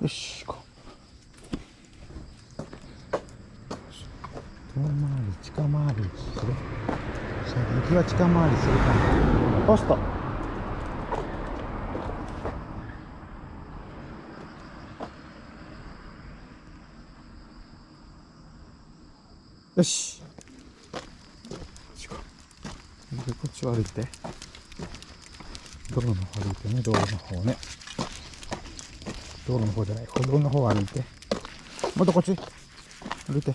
よし、行こう。遠回り、近回りする。行きは近回りするかな。ポスト。よし。こっちを歩いて。道路の方歩いてね、道路の方ね。道路の方じゃない、歩道の方を歩いて。もっとこっち歩いて。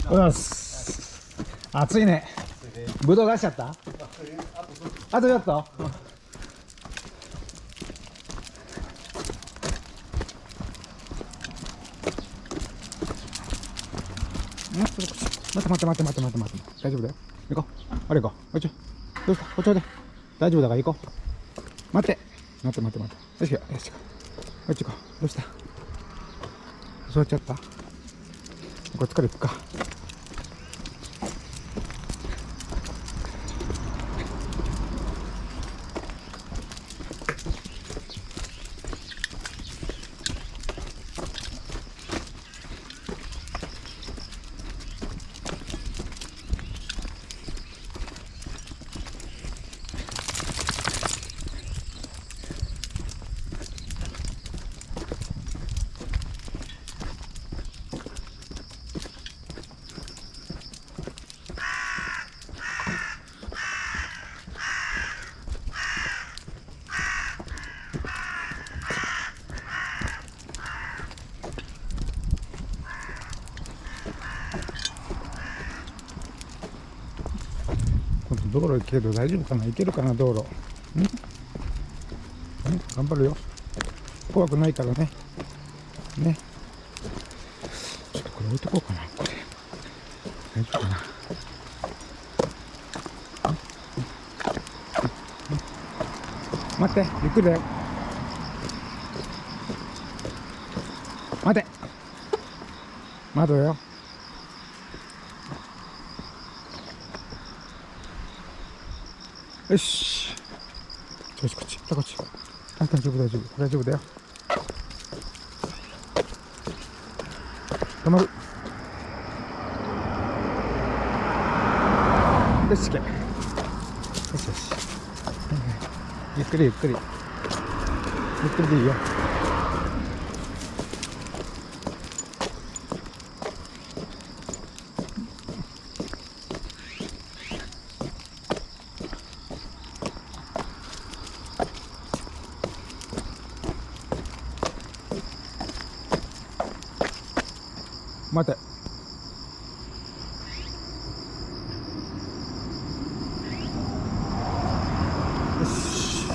おはようございます。暑いね。ぶどう出しちゃった？あとちょっと。待って。大丈夫だよ。行こう。あれ行こう。こっち。どうした？こっちおいで。大丈夫だから行こう。待って。よし行こう。こっち行こう。どうした？座っちゃった？こっちから行くか。道路行ける？大丈夫かな？行けるかな道路。頑張るよ。怖くないからね。ね。ちょっとこれ置いとこうかな。これ。大丈夫かな。待って、ゆっくりだよ。待て。窓よ。よし。こっち。大丈夫だよ。止まる。よし、行け。よし。ゆっくりでいいよ。待て。よし。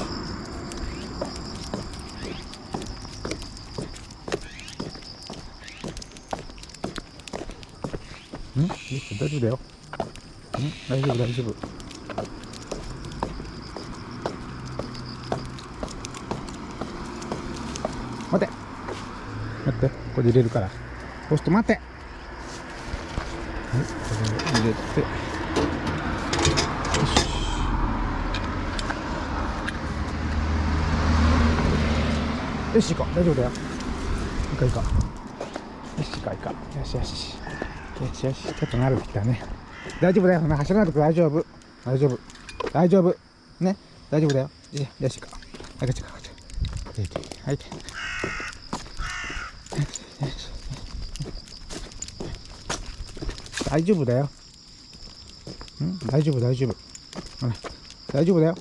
大丈夫だよ。大丈夫。待って、これ入れるから。押して待って。これを入れて。よし、行こう。大丈夫だよ。行こう。よし。ちょっと慣れてきたね。大丈夫だよ。走らなくて大丈夫。ね。大丈夫だよ。よし行こう。はい、こっちこっち。はい。大丈夫だよ。大丈夫大丈夫。ほら、大丈夫だよ。よ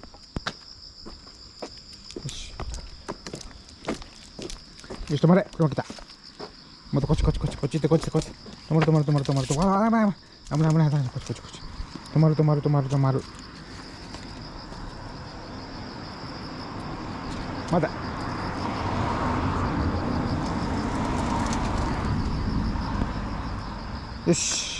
し。よし、止まれ。車来た。またこっちこっちこっちこっち行ってこっちこっち。止まる止まる止まる止まる止まる。あ、危ない危ない危ない危ない。こっちこっちこっち。止まる止まる止まる止まる。まだ。よし。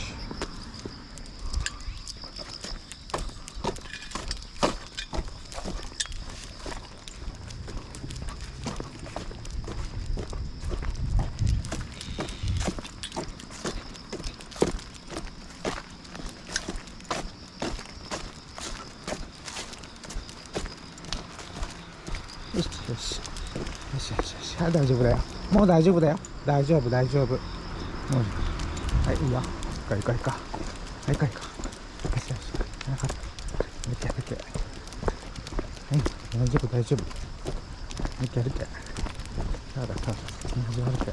よしよしよしよしよし、はい、大丈夫だよ。もう大丈夫だよ。大丈夫大丈夫。もうはい、いいよ。行こう行こう行こう。はい、行こう行こう。よしよし。なかった。めっちゃやるけ。はい、大丈夫大丈夫。めっちゃやるけ。そうだそうだ。めっちゃやるけ。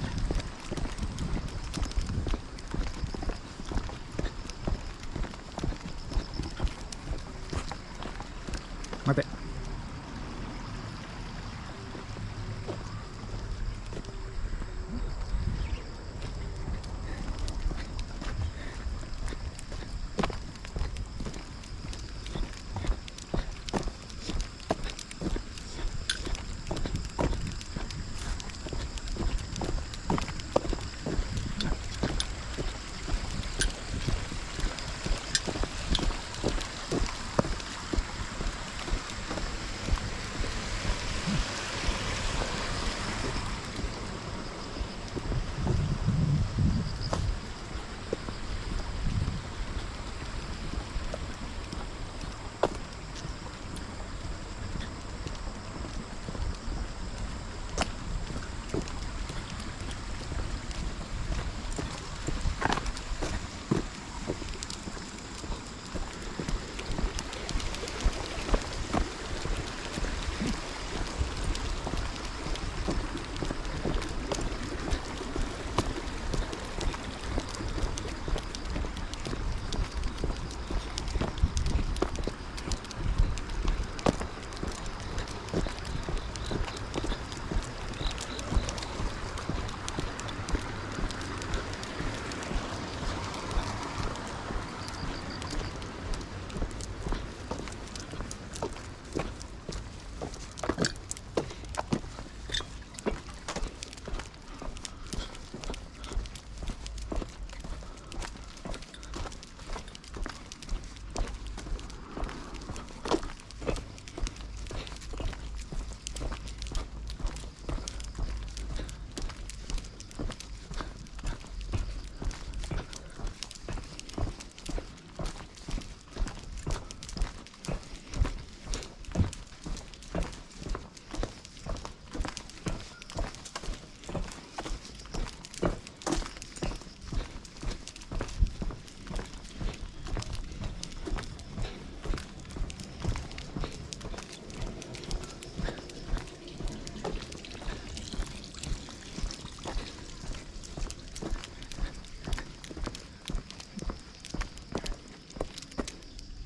待て。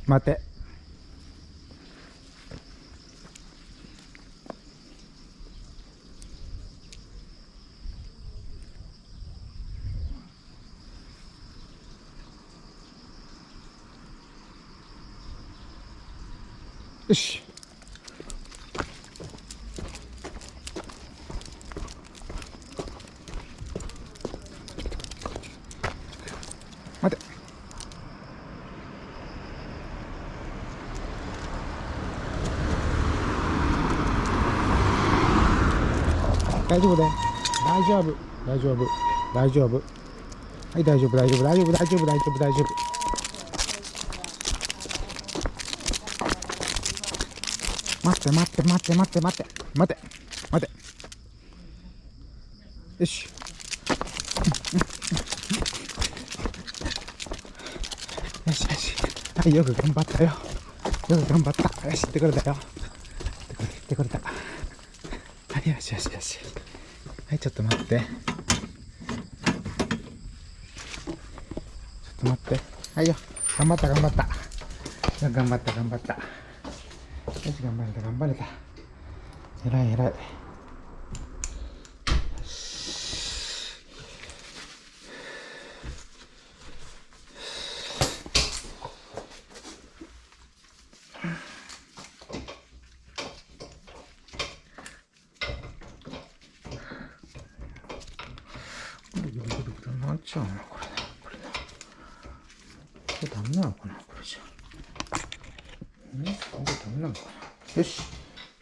待て。よし。待て。大丈夫だよ。大丈夫大丈夫大丈夫。はい、大丈夫大丈夫大丈夫大丈夫大丈夫大丈夫。待って待って待って待って待って待って待って。よし。よしよし。はい、よく頑張ったよ。よく頑張った。よし、行ってくれたよ。行ってくれ取れた。はい、よしよしよし。はい、ちょっと待って。ちょっと待って。はいよ。頑張った、頑張った。頑張った、頑張った。よし、頑張れた、頑張れた。偉い、偉い。ぐるぐるぐるぐるなっちゃうな、これな。これな。これダメなのかな、これじゃ。これダメなのかな。よし。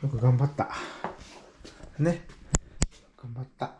よく頑張った。ね。頑張った。